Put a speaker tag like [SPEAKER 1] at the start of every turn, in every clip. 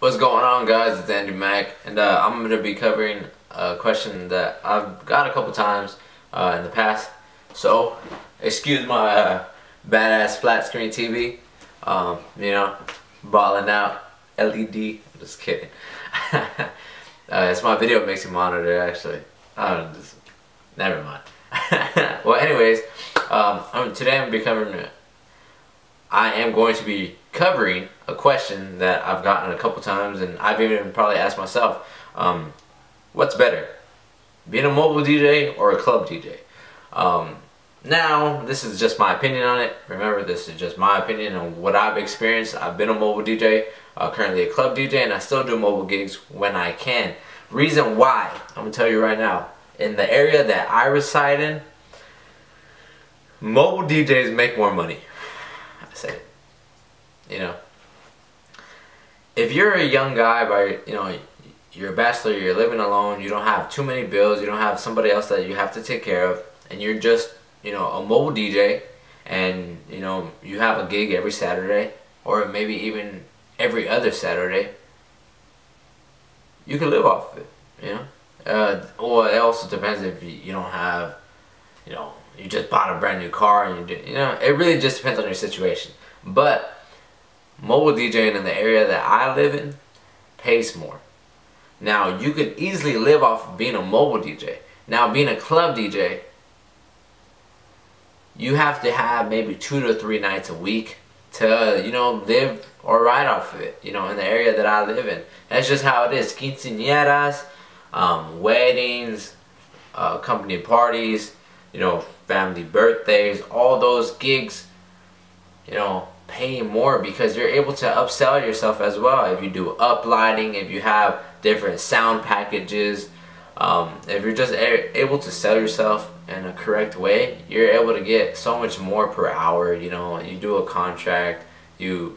[SPEAKER 1] What's going on, guys? It's Andy Mac, and I'm going to be covering a question that I've got a couple times in the past. So, excuse my badass flat screen TV. You know, balling out LED. I'm just kidding. It's my video mixing monitor, actually. Never mind. Well, anyways, today I am going to be covering a question that I've gotten a couple times, and I've even probably asked myself, what's better, being a mobile DJ or a club DJ? Now, this is just my opinion on it. Remember, this is just my opinion on what I've experienced. I've been a mobile DJ, currently a club DJ, and I still do mobile gigs when I can. Reason why, I'm going to tell you right now. In the area that I reside in, mobile DJs make more money. I say it. You know, if you're a young guy, you're a bachelor, you're living alone, you don't have too many bills, you don't have somebody else that you have to take care of, and you're just, a mobile DJ, and, you have a gig every Saturday, or maybe even every other Saturday, you can live off of it, Or it also depends if you don't have, you just bought a brand new car, and it really just depends on your situation. But mobile DJing in the area that I live in pays more. Now, you could easily live off of being a mobile DJ. Now, being a club DJ, you have to have maybe 2 to 3 nights a week to, live or ride off of it, in the area that I live in. That's just how it is. Quinceañeras, weddings, company parties, family birthdays, all those gigs, pay more because you're able to upsell yourself as well. If you do uplighting, if you have different sound packages, if you're just able to sell yourself in a correct way, you're able to get so much more per hour. You do a contract, you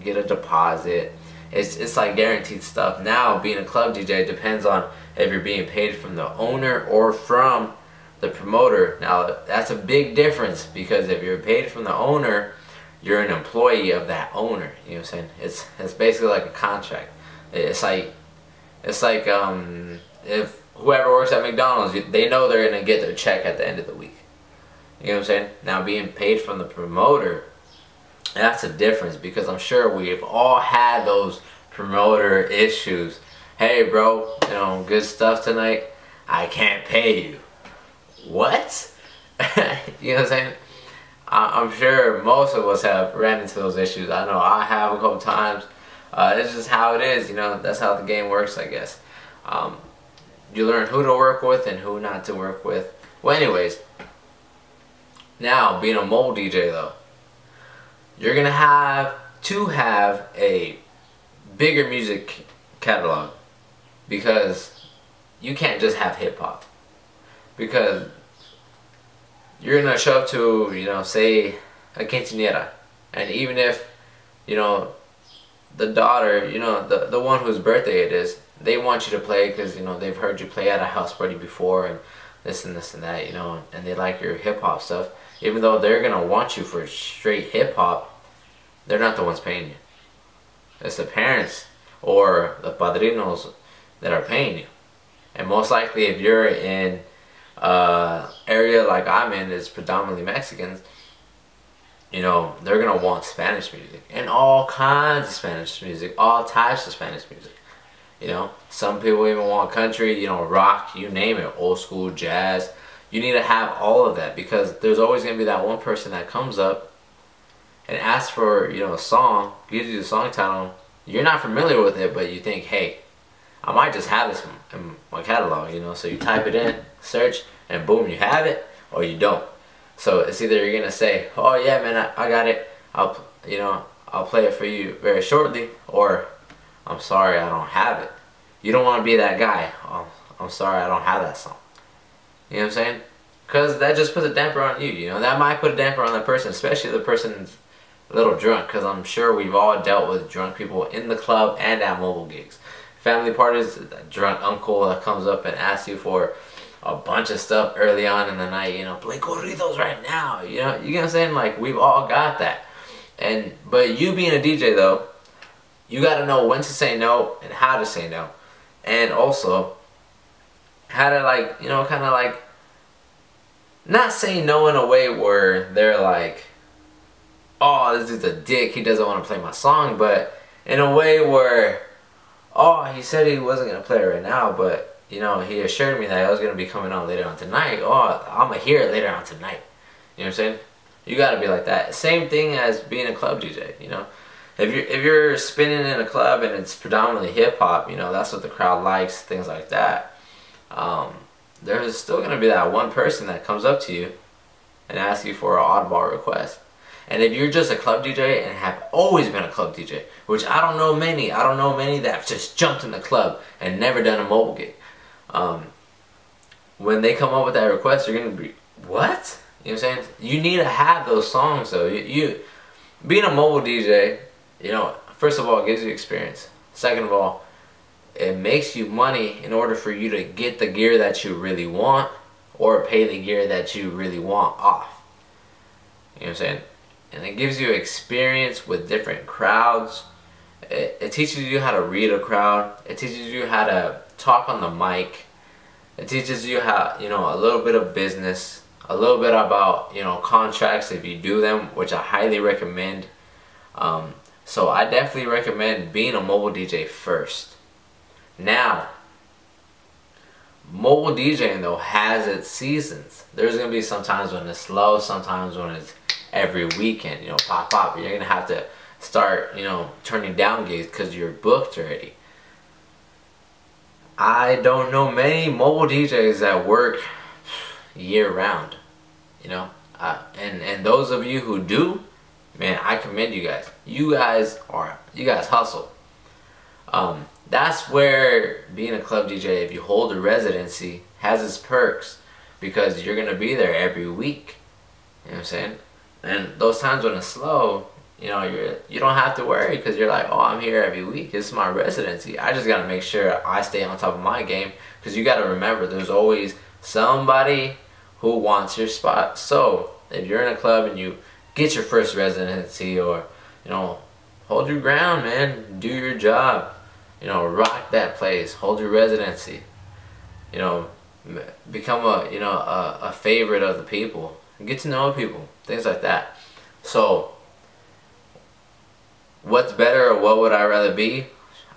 [SPEAKER 1] get a deposit. It's like guaranteed stuff. Now, being a club DJ depends on if you're being paid from the owner or from the promoter. Now, that's a big difference, because if you're paid from the owner, you're an employee of that owner. You know what I'm saying? It's basically like a contract. It's like if whoever works at McDonald's, they know they're gonna get their check at the end of the week. You know what I'm saying? Now, being paid from the promoter, that's a difference, because I'm sure we've all had those promoter issues. Hey, bro, good stuff tonight. I can't pay you. What? You know what I'm saying? I'm sure most of us have ran into those issues. I know I have a couple times. It's just how it is, that's how the game works, I guess. You learn who to work with and who not to work with. Well, anyways, now, being a mobile DJ, though, you're gonna have to have a bigger music catalog, because you can't just have hip-hop. Because you're gonna show up to, say, a quinceañera, and even if, the daughter, the one whose birthday it is, they want you to play because, they've heard you play at a house party before, and this and this and that, and they like your hip-hop stuff. Even though they're gonna want you for straight hip-hop, they're not the ones paying you. It's the parents or the padrinos that are paying you. And most likely, if you're in area like I'm in, is predominantly Mexicans, they're gonna want Spanish music, and all kinds of Spanish music, all types of Spanish music. Some people even want country, rock, you name it, old school, jazz. You need to have all of that, because there's always gonna be that one person that comes up and asks for, a song, gives you the song title, you're not familiar with it, but you think, hey, I might just have this in my catalog, so you type it in, search, and boom, you have it, or you don't. So it's either you're gonna say, oh yeah, man, I got it, I'll play it for you very shortly, or I'm sorry, I don't have it. You don't want to be that guy. Oh, I'm sorry, I don't have that song. You know what I'm saying? Because that just puts a damper on you. That might put a damper on that person, especially if the person's a little drunk, because I'm sure we've all dealt with drunk people in the club and at mobile gigs. Family parties, that drunk uncle that comes up and asks you for a bunch of stuff early on in the night, play corridos right now, you know what I'm saying? Like, we've all got that. But you being a DJ, though, you got to know when to say no and how to say no. And also how to, like, you know, kind of like not say no in a way where they're like, oh, this is a dick, he doesn't want to play my song, but in a way where, oh, he said he wasn't going to play it right now, but, you know, he assured me that I was going to be coming on later on tonight. Oh, I'm going to hear it later on tonight. You know what I'm saying? You got to be like that. Same thing as being a club DJ, you know? If you're spinning in a club and it's predominantly hip-hop, you know, that's what the crowd likes, things like that. There's still going to be that one person that comes up to you and asks you for an oddball request. And if you're just a club DJ and have always been a club DJ, which I don't know many that have just jumped in the club and never done a mobile gig. When they come up with that request, you're going to be, what? You know what I'm saying? You need to have those songs though. You being a mobile DJ, you know, first of all, it gives you experience. Second of all, it makes you money in order for you to get the gear that you really want or pay the gear that you really want off. You know what I'm saying? And it gives you experience with different crowds. It teaches you how to read a crowd. It teaches you how to talk on the mic. It teaches you how, you know, a little bit of business, a little bit about, you know, contracts if you do them, which I highly recommend. So I definitely recommend being a mobile DJ first. Now, mobile DJing though has its seasons. There's gonna be some times when it's slow, sometimes when it's every weekend, you know, pop. You're gonna have to start, you know, turning down gigs because you're booked already. I don't know many mobile DJs that work year round, you know, and those of you who do, man, I commend you guys. You guys hustle. That's where being a club DJ, if you hold a residency, has its perks because you're gonna be there every week. You know what I'm saying? And those times when it's slow, you know, you don't have to worry because you're like, oh, I'm here every week. This is my residency. I just gotta make sure I stay on top of my game because you gotta remember, there's always somebody who wants your spot. So if you're in a club and you get your first residency, or, you know, hold your ground, man. Do your job. You know, rock that place. Hold your residency. You know, become a favorite of the people. Get to know people. Things like that. So, what's better, or what would I rather be?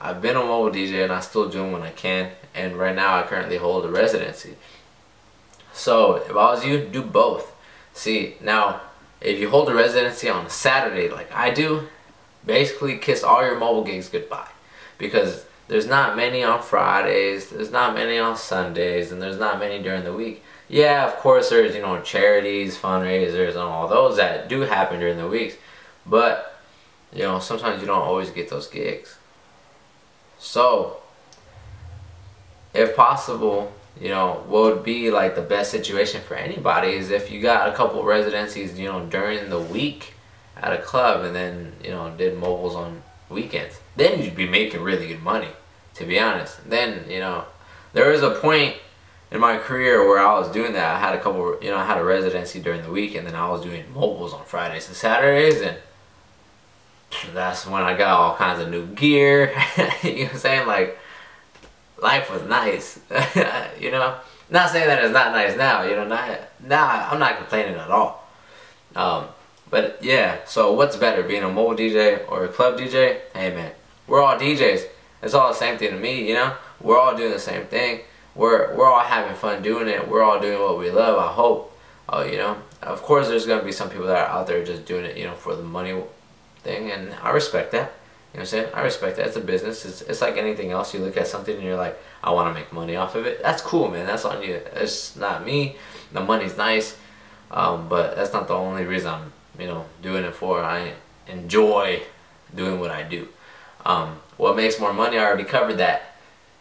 [SPEAKER 1] I've been a mobile DJ and I still do them when I can. And right now I currently hold a residency. So, if I was you, do both. See, now, if you hold a residency on a Saturday like I do, basically kiss all your mobile gigs goodbye. Because there's not many on Fridays, there's not many on Sundays, and there's not many during the week. Yeah, of course there's, you know, charities, fundraisers, and all those that do happen during the weeks. But, you know, sometimes you don't always get those gigs. So, if possible, you know, what would be like the best situation for anybody is if you got a couple residencies, you know, during the week at a club and then, you know, did mobiles on weekends. Then you'd be making really good money, to be honest. Then, you know, there was a point in my career where I was doing that. I had a couple, you know, I had a residency during the week and then I was doing mobiles on Fridays and Saturdays, and that's when I got all kinds of new gear. You know what I'm saying? Like, life was nice. You know, not saying that it's not nice now, you know, now I'm not complaining at all. But yeah, so what's better, being a mobile DJ or a club DJ? Hey man, we're all DJs. It's all the same thing to me, you know? We're all doing the same thing. We're all having fun doing it. We're all doing what we love, I hope. You know, of course there's gonna be some people that are out there just doing it, you know, for the money thing, and I respect that. You know what I'm saying? I respect that. It's a business. It's like anything else. You look at something and you're like, I want to make money off of it. That's cool, man. That's on you. It's not me. The money's nice, but that's not the only reason I'm, you know, doing it for. I enjoy doing what I do. What makes more money? I already covered that.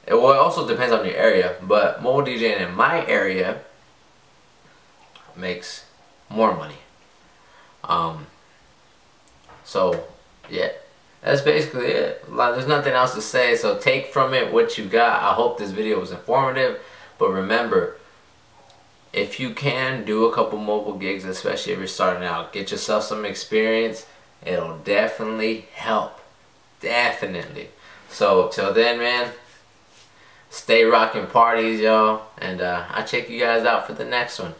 [SPEAKER 1] It also depends on your area, but mobile DJing in my area makes more money. So yeah, that's basically it. Like, there's nothing else to say, so take from it what you got. I hope this video was informative, but remember, if you can, do a couple mobile gigs, especially if you're starting out. Get yourself some experience. It'll definitely help. Definitely. So till then, man, stay rocking parties, y'all, and I'll check you guys out for the next one.